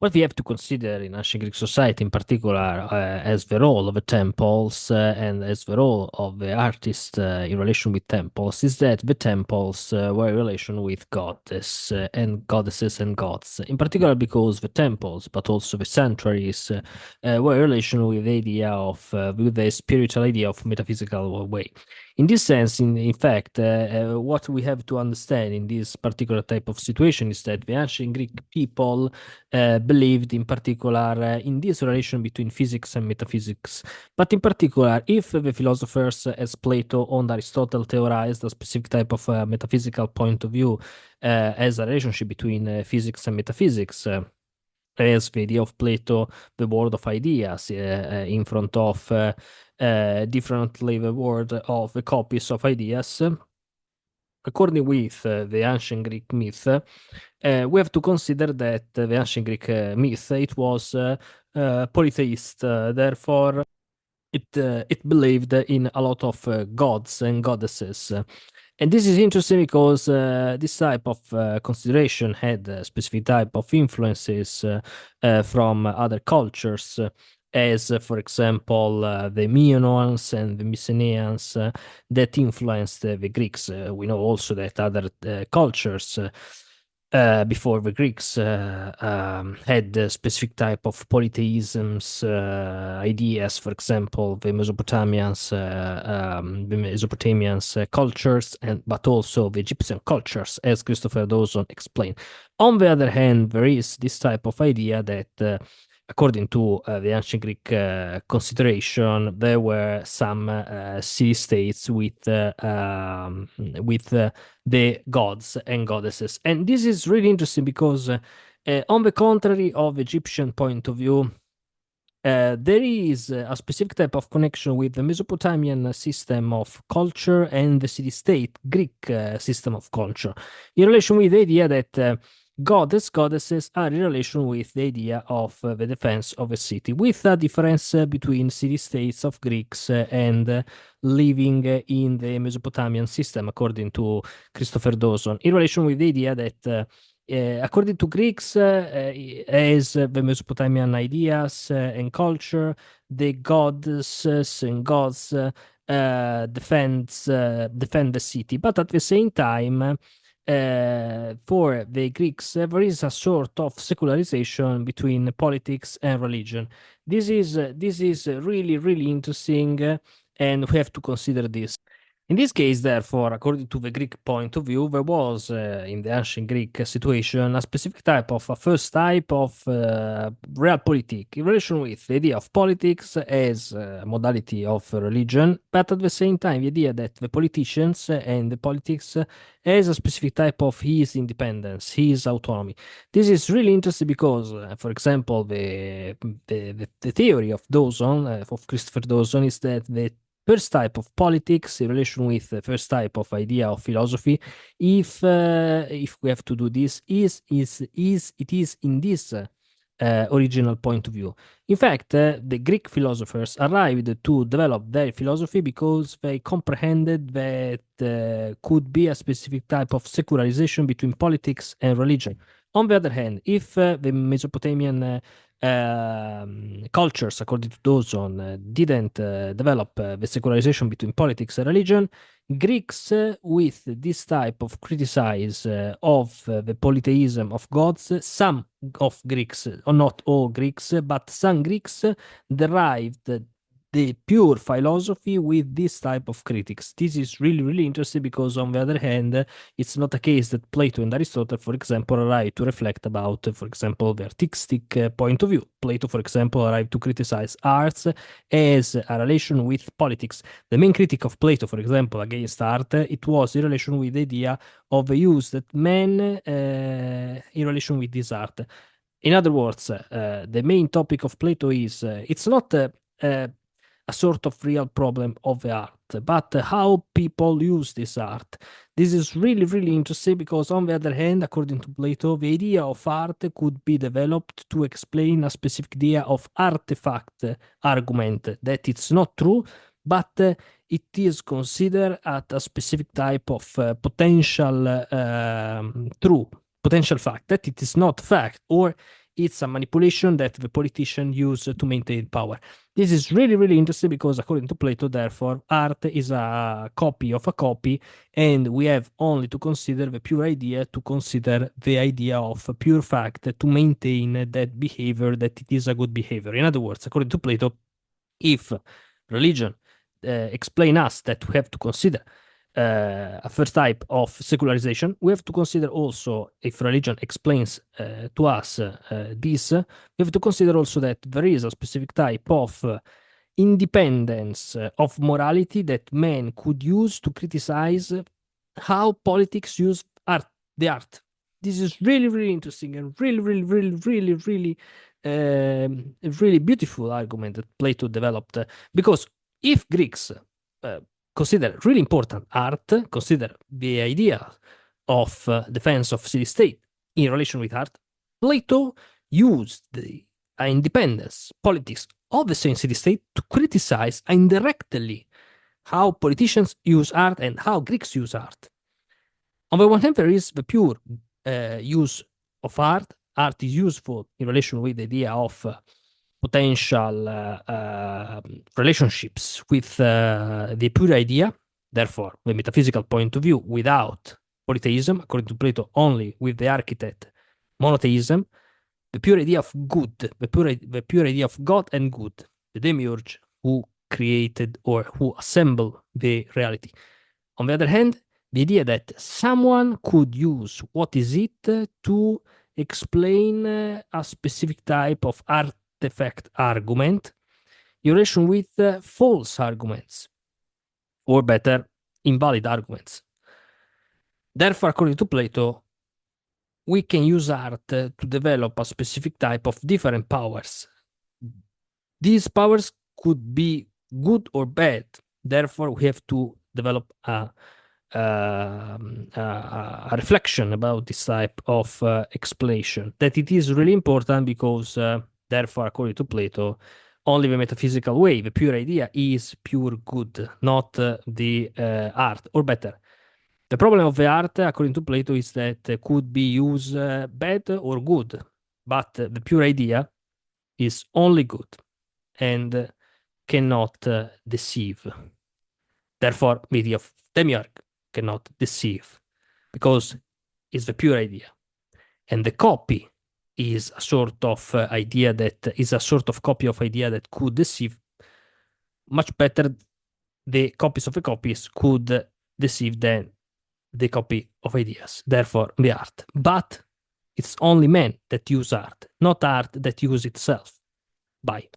What we have to consider in ancient Greek society, in particular, as the role of the temples and as the role of the artist in relation with temples, is that the temples were in relation with goddess and goddesses and gods. In particular, because the temples, but also the sanctuaries, were in relation with the idea of, with the spiritual idea of metaphysical way. In this sense, in fact, what we have to understand in this particular type of situation is that the ancient Greek people believed in particular in this relation between physics and metaphysics. But in particular, if the philosophers as Plato and Aristotle theorized a specific type of metaphysical point of view as a relationship between physics and metaphysics, as the idea of Plato, the world of ideas, in front of differently the world of the copies of ideas. According with the ancient Greek myth, we have to consider that the ancient Greek myth it was polytheist. Therefore, it believed in a lot of gods and goddesses. And this is interesting because this type of consideration had a specific type of influences from other cultures, as for example the Minoans and the Mycenaeans that influenced the Greeks. We know also that other cultures before the Greeks had a specific type of polytheisms ideas. For example, the Mesopotamians cultures, and but also the Egyptian cultures, as Christopher Dawson explained. On the other hand, there is this type of idea that according to the ancient Greek consideration, there were some city-states with the gods and goddesses. And this is really interesting because, on the contrary of Egyptian point of view, there is a specific type of connection with the Mesopotamian system of culture and the city-state Greek system of culture, in relation with the idea that goddesses are in relation with the idea of the defense of a city, with a difference between city-states of Greeks and living in the Mesopotamian system, according to Christopher Dawson, in relation with the idea that according to Greeks, as the Mesopotamian ideas and culture, the goddesses and gods defend the city, but at the same time, for the Greeks, there is a sort of secularization between politics and religion. This is really really interesting, and we have to consider this. In this case, therefore, according to the Greek point of view, there was, in the ancient Greek situation, a specific type of, a first type of realpolitik in relation with the idea of politics as a modality of religion, but at the same time, the idea that the politicians and the politics as a specific type of his independence, his autonomy. This is really interesting because, for example, the theory of Dawson, of Christopher Dawson, is that the first type of politics in relation with the first type of idea of philosophy, if we have to do this, it is in this original point of view. In fact, the Greek philosophers arrived to develop their philosophy because they comprehended that could be a specific type of secularization between politics and religion. On the other hand, if the Mesopotamian cultures, according to Dawson, didn't develop the secularization between politics and religion, Greeks, with this type of criticize of the polytheism of gods, some of Greeks, or not all Greeks, but some Greeks derived the pure philosophy with this type of critics. This is really, really interesting because, on the other hand, it's not a case that Plato and Aristotle, for example, arrived to reflect about, for example, the artistic point of view. Plato, for example, arrived to criticize arts as a relation with politics. The main critic of Plato, for example, against art, it was in relation with the idea of the use that man in relation with this art. In other words, the main topic of Plato is it's not a sort of real problem of the art, but how people use this art. This is really, really interesting because, on the other hand, according to Plato, the idea of art could be developed to explain a specific idea of artifact argument, that it's not true, but it is considered at a specific type of potential true, potential fact, that it is not fact, or It's a manipulation that the politician use to maintain power. This is really, really interesting because, according to Plato, therefore, art is a copy of a copy, and we have only to consider the pure idea, to consider the idea of a pure fact to maintain that behavior, that it is a good behavior. In other words, according to Plato, if religion explain us that we have to consider a first type of secularization, we have to consider also, if religion explains to us this, we have to consider also that there is a specific type of independence of morality that man could use to criticize how politics use art, the art. This is really, really interesting and really, really, really, really, really, a really beautiful argument that Plato developed. Because if Greeks consider really important art, consider the idea of defense of city-state in relation with art, Plato used the independence politics of the same city-state to criticize indirectly how politicians use art and how Greeks use art. On the one hand, there is the pure use of art. Art is useful in relation with the idea of potential relationships with the pure idea. Therefore, the metaphysical point of view without polytheism, according to Plato, only with the architect monotheism, the pure idea of good, the pure idea of God and good, the demiurge who created or who assembled the reality. On the other hand, the idea that someone could use what is it to explain a specific type of artifact argument in relation with false arguments, or better, invalid arguments. Therefore, according to Plato, we can use art to develop a specific type of different powers. These powers could be good or bad. Therefore, we have to develop a reflection about this type of explanation. That it is really important because, therefore, according to Plato, only the metaphysical way, the pure idea, is pure good, not the art, or better. The problem of the art, according to Plato, is that could be used bad or good, but the pure idea is only good and cannot deceive. Therefore, the idea of demiurge cannot deceive because it's the pure idea. And the copy is a sort of idea that is a sort of copy of idea that could deceive. Much better the copies of the copies could deceive than the copy of ideas, therefore the art. But it's only men that use art, not art that use itself. Bye.